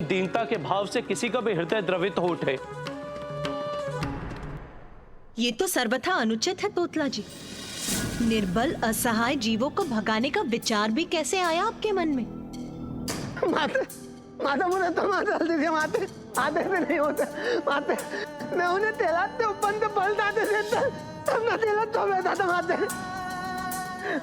दीनता के भाव से किसी का भी हृदय द्रवित हो उठे। ये तो सर्वथा अनुचित है तोतला जी। निर्बल असहाय जीवों को भगाने का विचार भी कैसे आया आपके मन में? माते, माता मुझे तो माता दीजिए माते, आते से नहीं होता माते। मैं उन्हें तेलाते ऊपर तो पलटाते थे तब ना तेला तो बैठा था माते।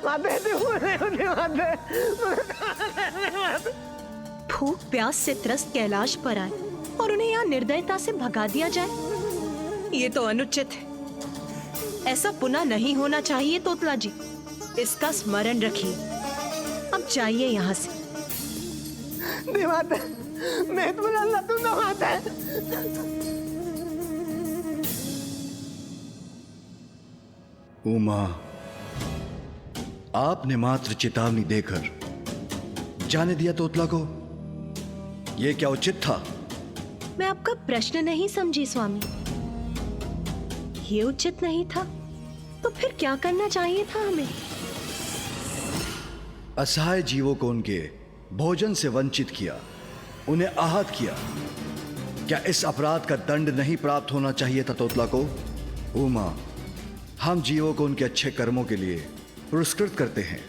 माते नहीं होती माते। भूख प्यास से त्रस्त कैलाश पर आए और उन्हें यहाँ निर्दयता से भगा दिया जाए, ये तो अनुचित है। ऐसा पुनः नहीं होना चाहिए तोतला जी, इसका स्मरण रखिए। अब जाइए यहाँ से। माता, मैं तुम्हें अल्लाह तुम ना माता है। उमा, आपने मात्र चेतावनी देकर जाने दिया तोतला को, यह क्या उचित था? मैं आपका प्रश्न नहीं समझी स्वामी। ये उचित नहीं था तो फिर क्या करना चाहिए था हमें? असहाय जीवों को उनके भोजन से वंचित किया, उन्हें आहत किया। क्या इस अपराध का दंड नहीं प्राप्त होना चाहिए था तोतला को? उमा, हम जीवों को उनके अच्छे कर्मों के लिए पुरस्कृत करते हैं,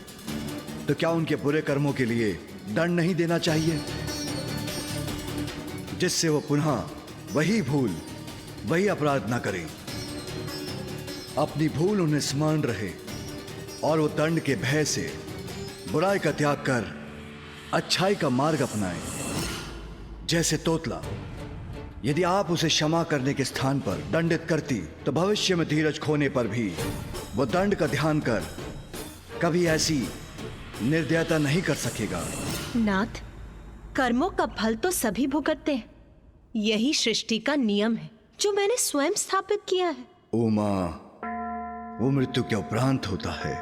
तो क्या उनके बुरे कर्मों के लिए दंड नहीं देना चाहिए, जिससे वो पुनः वही भूल, वही अपराध ना करें? अपनी भूल उन्हें स्मरण रहे और वो दंड के भय से बुराई का त्याग कर अच्छाई का मार्ग अपनाएं। जैसे तोतला, यदि आप उसे क्षमा करने के स्थान पर दंडित करती तो भविष्य में धीरज खोने पर भी वो दंड का ध्यान कर कभी ऐसी निर्दयता नहीं कर सकेगा। नाथ, कर्मों का फल तो सभी भुगतते हैं, यही सृष्टि का नियम है जो मैंने स्वयं स्थापित किया है। उमा, वो मृत्यु के उपरांत होता है,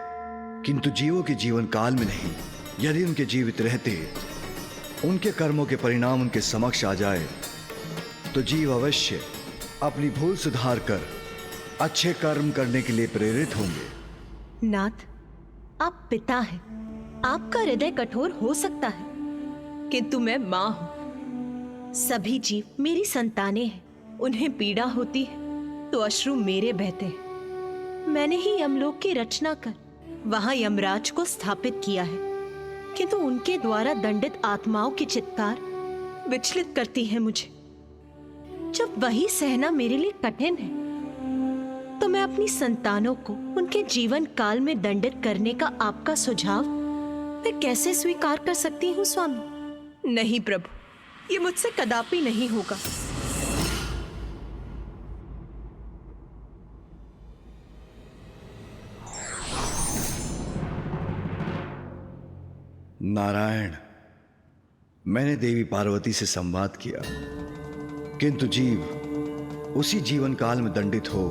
किंतु जीवों के जीवन काल में नहीं। यदि उनके जीवित रहते उनके कर्मों के परिणाम उनके समक्ष आ जाए तो जीव अवश्य अपनी भूल सुधार कर अच्छे कर्म करने के लिए प्रेरित होंगे। नाथ, आप पिता हैं, आपका हृदय कठोर हो सकता है, किंतु मैं मां हूं। सभी जीव मेरी संतानें हैं, उन्हें पीड़ा होती है तो अश्रु मेरे बहते हैं। मैंने ही यमलोक की रचना कर वहां यमराज को स्थापित किया है, किंतु उनके द्वारा दंडित आत्माओं की चित्कार विचलित करती है मुझे। जब वही सहना मेरे लिए कठिन है तो मैं अपनी संतानों को उनके जीवन काल में दंडित करने का आपका सुझाव मैं कैसे स्वीकार कर सकती हूँ स्वामी? नहीं प्रभु, ये मुझसे कदापि नहीं होगा। नारायण, मैंने देवी पार्वती से संवाद किया, किंतु जीव उसी जीवन काल में दंडित हो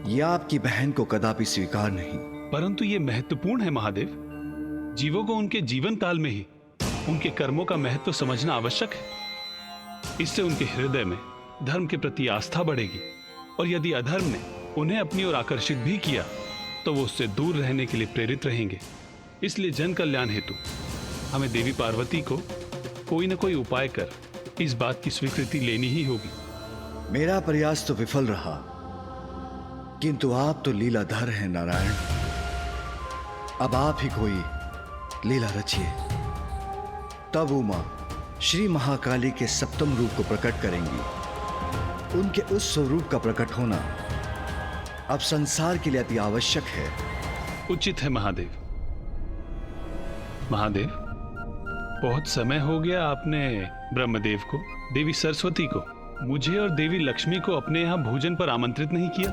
यह आपकी बहन को कदापि स्वीकार नहीं। परंतु यह महत्वपूर्ण है महादेव। जीवों को उनके जीवन काल में ही उनके कर्मों का महत्व समझना आवश्यक है। इससे उनके हृदय में धर्म के प्रति आस्था बढ़ेगी, और यदि अधर्म ने उन्हें अपनी ओर आकर्षित भी किया तो वो उससे दूर रहने के लिए प्रेरित रहेंगे। इसलिए जन कल्याण हेतु हमें देवी पार्वती को कोई न कोई उपाय कर इस बात की स्वीकृति लेनी ही होगी। मेरा प्रयास तो विफल रहा, किंतु आप तो लीलाधर हैं नारायण। अब आप ही कोई लीला रचिए, तब उमा श्री महाकाली के सप्तम रूप को प्रकट करेंगी। उनके उस स्वरूप का प्रकट होना अब संसार के लिए अति आवश्यक है। उचित है महादेव। महादेव, बहुत समय हो गया आपने ब्रह्मदेव को, देवी सरस्वती को, मुझे और देवी लक्ष्मी को अपने यहां भोजन पर आमंत्रित नहीं किया।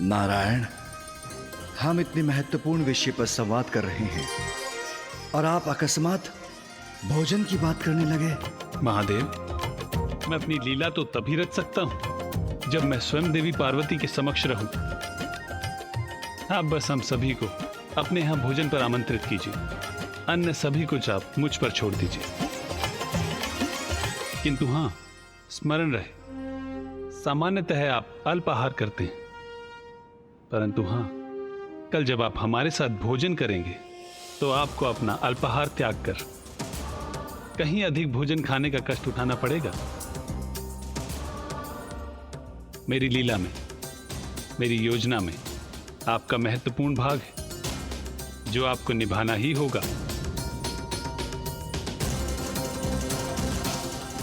नारायण, हम इतने महत्वपूर्ण विषय पर संवाद कर रहे हैं और आप अकस्मात भोजन की बात करने लगे। महादेव, मैं अपनी लीला तो तभी रच सकता हूं जब मैं स्वयं देवी पार्वती के समक्ष रहूं। आप बस हम सभी को अपने यहां भोजन पर आमंत्रित कीजिए, अन्य सभी कुछ आप मुझ पर छोड़ दीजिए। किंतु हां, स्मरण रहे, सामान्यतः आप अल्पाहार करते हैं, परंतु हां, कल जब आप हमारे साथ भोजन करेंगे तो आपको अपना अल्पाहार त्याग कर कहीं अधिक भोजन खाने का कष्ट उठाना पड़ेगा। मेरी लीला में, मेरी योजना में आपका महत्वपूर्ण भाग है जो आपको निभाना ही होगा।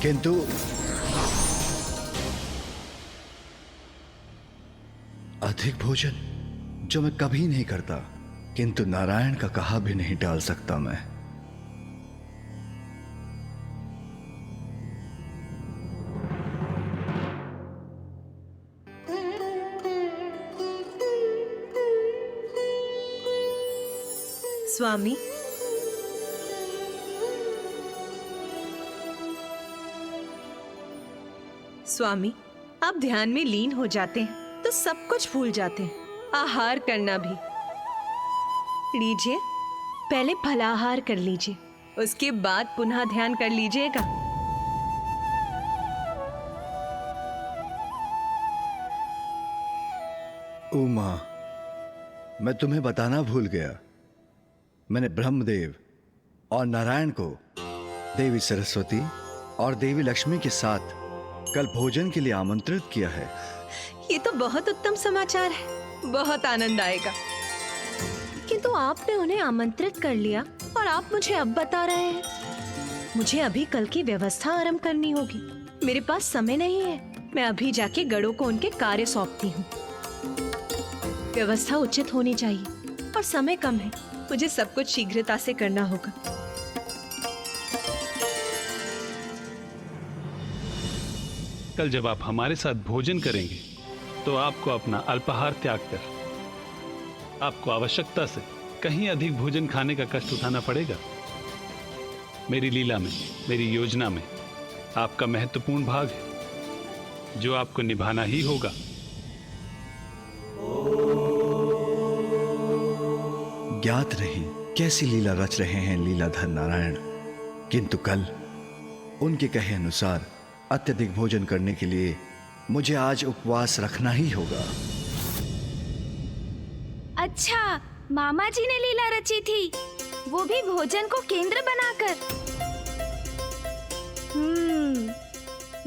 किंतु अधिक भोजन जो मैं कभी नहीं करता, किंतु नारायण का कहा भी नहीं टाल सकता मैं। स्वामी, स्वामी, आप ध्यान में लीन हो जाते हैं तो सब कुछ भूल जाते हैं, आहार करना भी। लीजिए, पहले फलाहार कर लीजिए, उसके बाद पुनः ध्यान कर लीजिएगा। उमा, मैं तुम्हें बताना भूल गया, मैंने ब्रह्मदेव और नारायण को देवी सरस्वती और देवी लक्ष्मी के साथ कल भोजन के लिए आमंत्रित किया है। ये तो बहुत उत्तम समाचार है, बहुत आनंद आएगा। किंतु आपने उन्हें आमंत्रित कर लिया और आप मुझे अब बता रहे हैं। मुझे अभी कल की व्यवस्था आरंभ करनी होगी, मेरे पास समय नहीं है। मैं अभी जाके गढ़ों को उनके कार्य सौंपती हूँ। व्यवस्था उचित होनी चाहिए और समय कम है, मुझे सब कुछ शीघ्रता से करना होगा। कल जब आप हमारे साथ भोजन करेंगे तो आपको अपना अल्पाहार त्याग कर आपको आवश्यकता से कहीं अधिक भोजन खाने का कष्ट उठाना पड़ेगा। मेरी लीला में, मेरी योजना में आपका महत्वपूर्ण भाग है जो आपको निभाना ही होगा। ज्ञात नहीं कैसी लीला रच रहे हैं लीलाधर नारायण, किंतु कल उनके कहे अनुसार अत्यधिक भोजन करने के लिए मुझे आज उपवास रखना ही होगा। अच्छा, मामा जी ने लीला रची थी, वो भी भोजन को केंद्र बनाकर।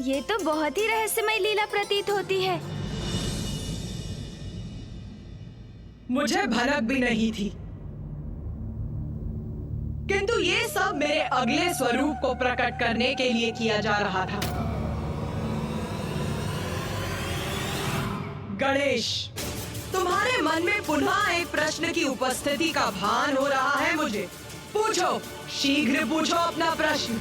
ये तो बहुत ही रहस्यमय लीला प्रतीत होती है। मुझे भनक भी नहीं थी, किंतु ये सब मेरे अगले स्वरूप को प्रकट करने के लिए किया जा रहा था। गणेश, तुम्हारे मन में पुनः एक प्रश्न की उपस्थिति का भान हो रहा है मुझे। पूछो, शीघ्र पूछो अपना प्रश्न।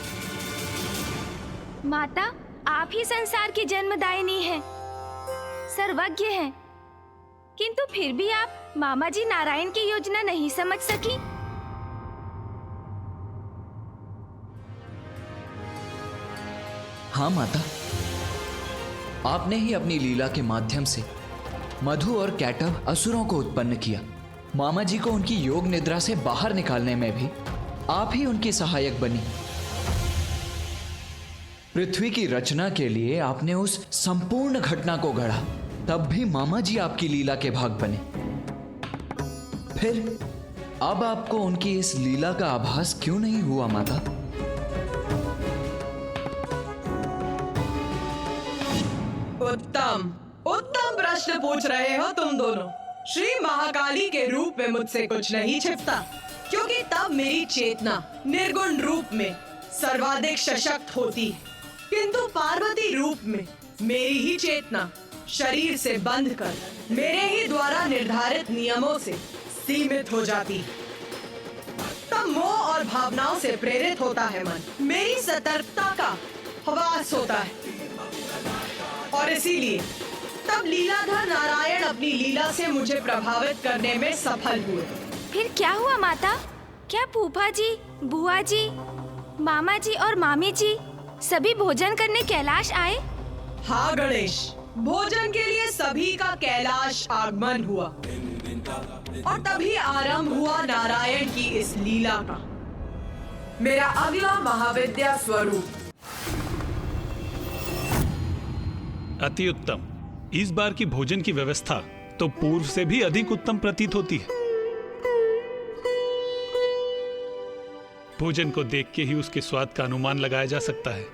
माता, आप ही संसार की जन्मदायिनी हैं, सर्वज्ञ हैं, किंतु फिर भी आप मामा जी नारायण की योजना नहीं समझ सकी। हाँ माता, आपने ही अपनी लीला के माध्यम से मधु और कैटव असुरों को उत्पन्न किया। मामा जी को उनकी योग निद्रा से बाहर निकालने में भी आप ही उनकी सहायक बनी। पृथ्वी की रचना के लिए आपने उस संपूर्ण घटना को गढ़ा, तब भी मामा जी आपकी लीला के भाग बने। फिर अब आपको उनकी इस लीला का आभास क्यों नहीं हुआ माता? उत्तम उत्तम प्रश्न पूछ रहे हो तुम दोनों। श्री महाकाली के रूप में मुझसे कुछ नहीं छिपता, क्योंकि तब मेरी चेतना निर्गुण रूप में सर्वाधिक सशक्त होती है, किंतु पार्वती रूप में मेरी ही चेतना शरीर से बंध कर मेरे ही द्वारा निर्धारित नियमों से सीमित हो जाती है। तब मोह और भावनाओं से प्रेरित होता है मन, मेरी सतर्कता का हवास होता है, और इसीलिए तब लीलाधर नारायण अपनी लीला से मुझे प्रभावित करने में सफल हुए। फिर क्या हुआ माता? क्या फूफा जी, बुआ जी, मामा जी और मामी जी सभी भोजन करने कैलाश आए? हाँ गणेश, भोजन के लिए सभी का कैलाश आगमन हुआ और तभी आरंभ हुआ नारायण की इस लीला का। मेरा अगला महाविद्या स्वरूप। अति उत्तम। इस बार की भोजन की व्यवस्था तो पूर्व से भी अधिक उत्तम प्रतीत होती है। भोजन को देख के ही उसके स्वाद का अनुमान लगाया जा सकता है।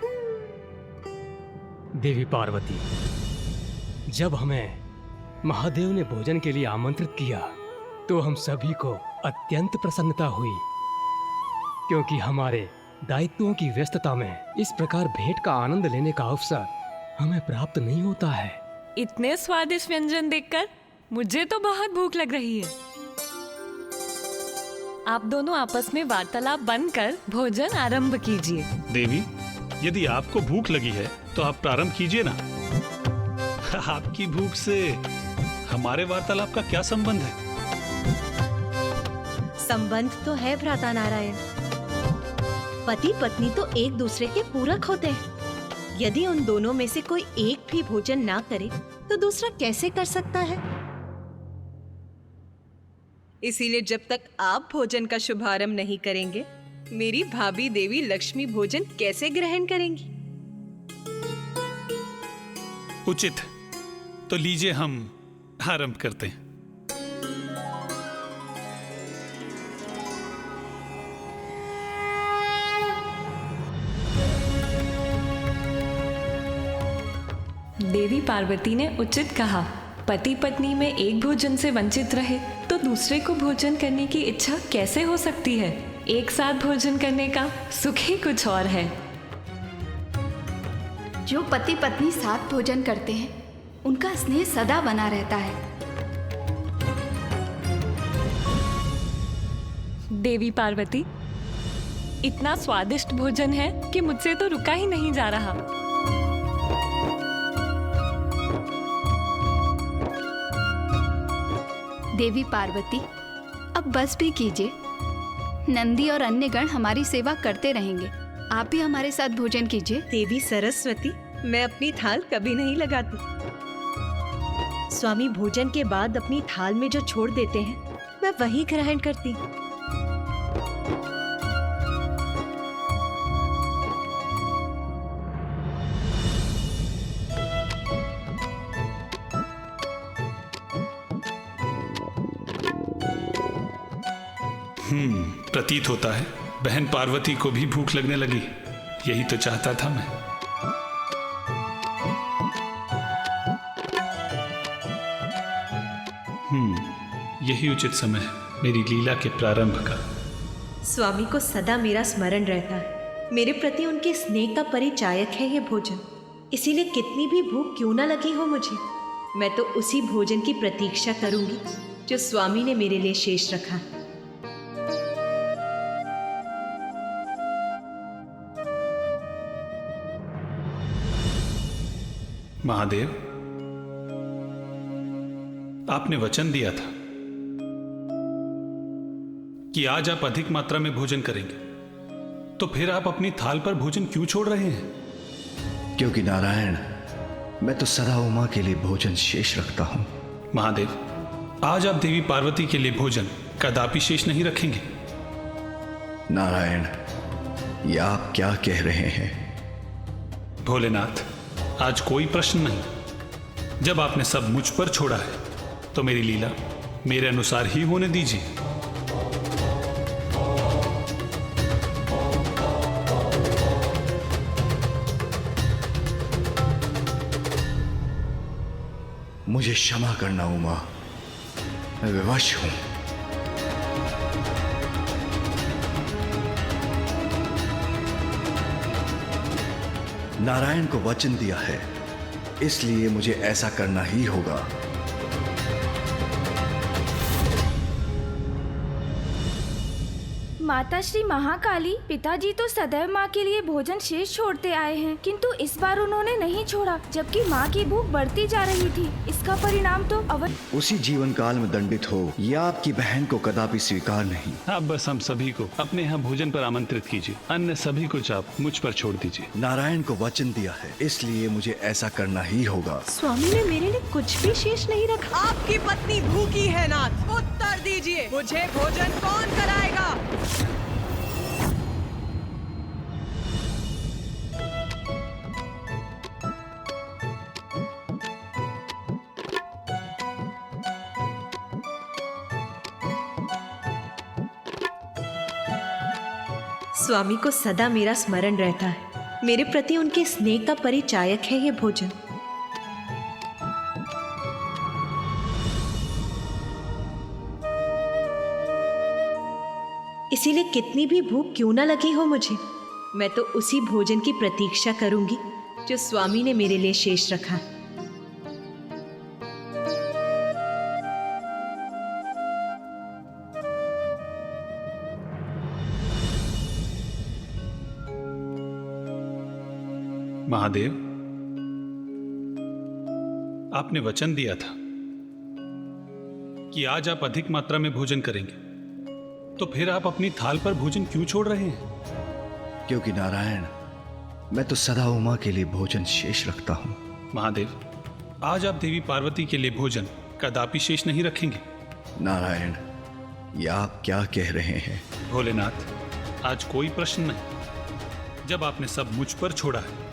देवी पार्वती, जब हमें महादेव ने भोजन के लिए आमंत्रित किया तो हम सभी को अत्यंत प्रसन्नता हुई, क्योंकि हमारे दायित्वों की व्यस्तता में इस प्रकार भेंट का आनंद लेने का अवसर हमें प्राप्त नहीं होता है। इतने स्वादिष्ट व्यंजन देखकर मुझे तो बहुत भूख लग रही है। आप दोनों आपस में वार्तालाप बंद कर भोजन आरंभ कीजिए। देवी, यदि आपको भूख लगी है तो आप प्रारंभ कीजिए ना। आपकी भूख से हमारे वार्तालाप का क्या संबंध है? संबंध तो है भ्राता नारायण। पति पत्नी तो एक दूसरे के पूरक होते हैं। यदि उन दोनों में से कोई एक भी भोजन ना करे तो दूसरा कैसे कर सकता है? इसीलिए जब तक आप भोजन का शुभारंभ नहीं करेंगे, मेरी भाभी देवी लक्ष्मी भोजन कैसे ग्रहण करेंगी? उचित, तो लीजिए हम आरंभ करते हैं। देवी पार्वती ने उचित कहा। पति पत्नी में एक भोजन से वंचित रहे तो दूसरे को भोजन करने की इच्छा कैसे हो सकती है? एक साथ भोजन करने का सुख ही कुछ और है। जो पति पत्नी साथ भोजन करते हैं उनका स्नेह सदा बना रहता है। देवी पार्वती, इतना स्वादिष्ट भोजन है कि मुझसे तो रुका ही नहीं जा रहा। देवी पार्वती, अब बस भी कीजिए। नंदी और अन्य गण हमारी सेवा करते रहेंगे, आप भी हमारे साथ भोजन कीजिए। देवी सरस्वती, मैं अपनी थाल कभी नहीं लगाती। स्वामी भोजन के बाद अपनी थाल में जो छोड़ देते हैं मैं वही ग्रहण करती हूँ। प्रतीत होता है बहन पार्वती को भी भूख लगने लगी। यही तो चाहता था मैं। यही उचित समय है मेरी लीला के प्रारंभ का। स्वामी को सदा मेरा स्मरण रहता है। मेरे प्रति उनके स्नेह का परिचायक है ये भोजन। इसीलिए कितनी भी भूख क्यों ना लगी हो मुझे, मैं तो उसी भोजन की प्रतीक्षा करूंगी जो स्वामी ने मेरे लिए शेष रखा है। महादेव, आपने वचन दिया था कि आज आप अधिक मात्रा में भोजन करेंगे, तो फिर आप अपनी थाल पर भोजन क्यों छोड़ रहे हैं? क्योंकि नारायण, मैं तो सदा उमा के लिए भोजन शेष रखता हूं। महादेव, आज आप देवी पार्वती के लिए भोजन कदापि शेष नहीं रखेंगे। नारायण, ये आप क्या कह रहे हैं? भोलेनाथ, आज कोई प्रश्न नहीं। जब आपने सब मुझ पर छोड़ा है तो मेरी लीला मेरे अनुसार ही होने दीजिए। मुझे क्षमा करना उमा, मैं विवश हूं। नारायण को वचन दिया है, इसलिए मुझे ऐसा करना ही होगा। माता श्री महाकाली, पिताजी तो सदैव माँ के लिए भोजन शेष छोड़ते आए हैं, किंतु इस बार उन्होंने नहीं छोड़ा, जबकि माँ की भूख बढ़ती जा रही थी। इसका परिणाम तो अवश्य उसी जीवन काल में दंडित हो, यह आपकी बहन को कदापि स्वीकार नहीं। आप बस हम सभी को अपने यहाँ भोजन पर आमंत्रित कीजिए, अन्य सभी कुछ आप मुझ पर छोड़ दीजिए। नारायण को वचन दिया है, इसलिए मुझे ऐसा करना ही होगा। स्वामी ने मेरे लिए कुछ भी शेष नहीं रखा। आपकी पत्नी भूखी है नाथ, उत्तर दीजिए, मुझे भोजन कौन कराएगा? स्वामी को सदा मेरा स्मरण रहता है। मेरे प्रति उनके स्नेह का परिचायक है ये भोजन। इसीलिए कितनी भी भूख क्यों ना लगी हो मुझे, मैं तो उसी भोजन की प्रतीक्षा करूंगी जो स्वामी ने मेरे लिए शेष रखा। महादेव, आपने वचन दिया था कि आज आप अधिक मात्रा में भोजन करेंगे, तो फिर आप अपनी थाल पर भोजन क्यों छोड़ रहे हैं? क्योंकि नारायण, मैं तो सदा उमा के लिए भोजन शेष रखता हूं। महादेव, आज आप देवी पार्वती के लिए भोजन कदापि शेष नहीं रखेंगे। नारायण, ये आप क्या कह रहे हैं? भोलेनाथ, आज कोई प्रश्न नहीं। जब आपने सब मुझ पर छोड़ा है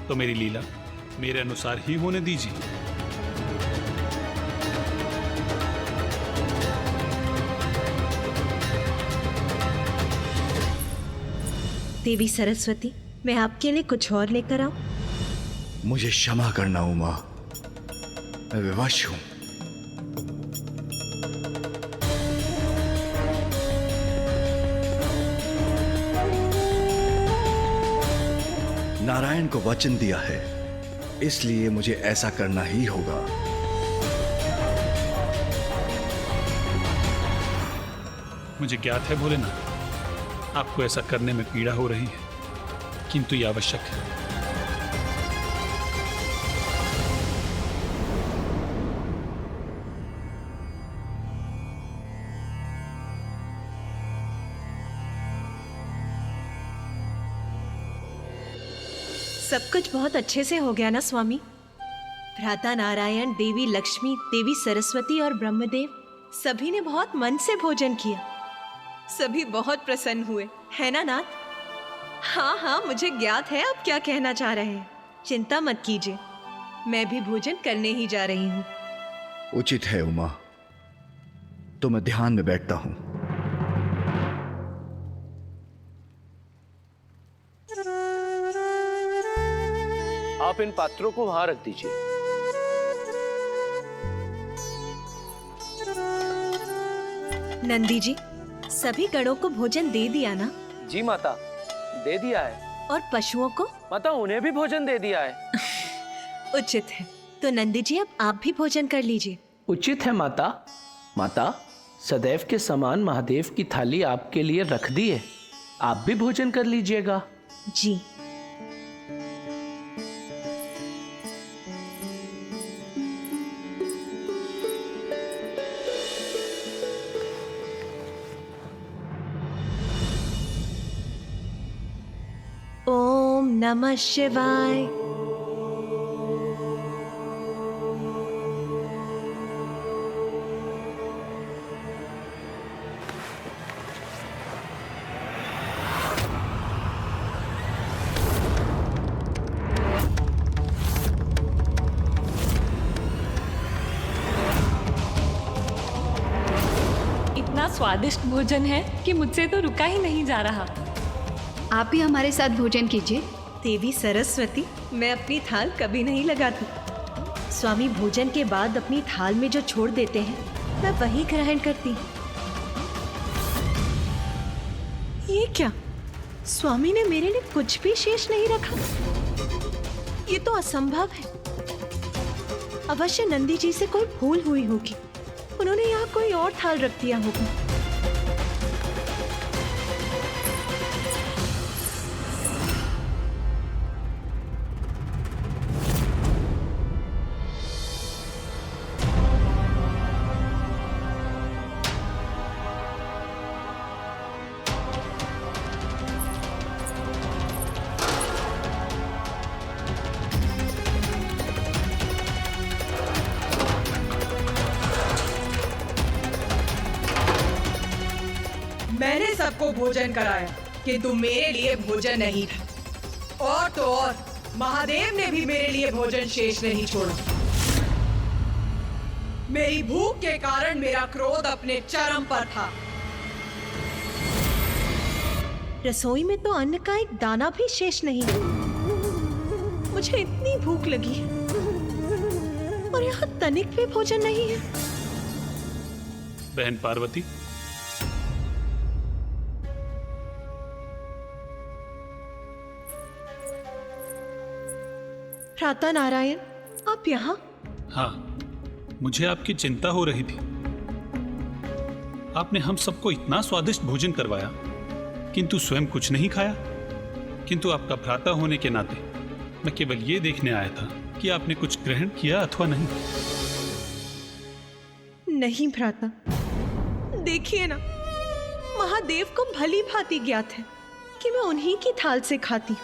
तो मेरी लीला मेरे अनुसार ही होने दीजिए। देवी सरस्वती, मैं आपके लिए कुछ और लेकर आऊं? मुझे क्षमा करना उमा, मैं विवश हूं। नारायण को वचन दिया है, इसलिए मुझे ऐसा करना ही होगा। मुझे ज्ञात है भोलेनाथ, आपको ऐसा करने में पीड़ा हो रही है, किंतु यह आवश्यक है। सब कुछ बहुत अच्छे से हो गया ना स्वामी? भ्राता नारायण, देवी लक्ष्मी, देवी सरस्वती और ब्रह्मदेव सभी ने बहुत मन से भोजन किया। सभी बहुत प्रसन्न हुए, है ना नाथ? हाँ हाँ, मुझे ज्ञात है आप क्या कहना चाह रहे हैं। चिंता मत कीजिए, मैं भी भोजन करने ही जा रही हूँ। उचित है उमा, तो मैं ध्यान में बैठता हूँ। आप इन पात्रों को वहां रख दीजिए। नंदी जी, सभी गणों को भोजन दे दिया ना? जी माता, दे दिया है। और पशुओं को? माता, उन्हें भी भोजन दे दिया है। उचित है, तो नंदी जी अब आप भी भोजन कर लीजिए। उचित है माता। माता, सदैव के समान महादेव की थाली आपके लिए रख दी है, आप भी भोजन कर लीजिएगा। जी। ओम नमः शिवाय। इतना स्वादिष्ट भोजन है कि मुझसे तो रुका ही नहीं जा रहा। आप भी हमारे साथ भोजन कीजिए। देवी सरस्वती, मैं अपनी थाल कभी नहीं लगाती। स्वामी भोजन के बाद अपनी थाल में जो छोड़ देते हैं मैं वही ग्रहण करती हूँ। ये क्या? स्वामी ने मेरे लिए कुछ भी शेष नहीं रखा? ये तो असंभव है। अवश्य नंदी जी से कोई भूल हुई होगी, उन्होंने यहाँ कोई और थाल रख दिया होगा। मैंने सबको भोजन कराया, किंतु मेरे लिए भोजन नहीं था। और तो और महादेव ने भी मेरे लिए भोजन शेष नहीं छोड़ा। मेरी भूख के कारण मेरा क्रोध अपने चरम पर था। रसोई में तो अन्न का एक दाना भी शेष नहीं है। मुझे इतनी भूख लगी है और यहाँ तनिक भी भोजन नहीं है। बहन पार्वती, भ्राता नारायण, आप यहाँ? हाँ, मुझे आपकी चिंता हो रही थी। आपने हम सबको इतना स्वादिष्ट भोजन करवाया किंतु स्वयं कुछ नहीं खाया। किंतु आपका भ्राता होने के नाते मैं केवल ये देखने आया था कि आपने कुछ ग्रहण किया अथवा नहीं। नहीं भ्राता, देखिए ना, महादेव को भली भांति ज्ञात है कि मैं उन्हीं की थाल से खाती हूँ।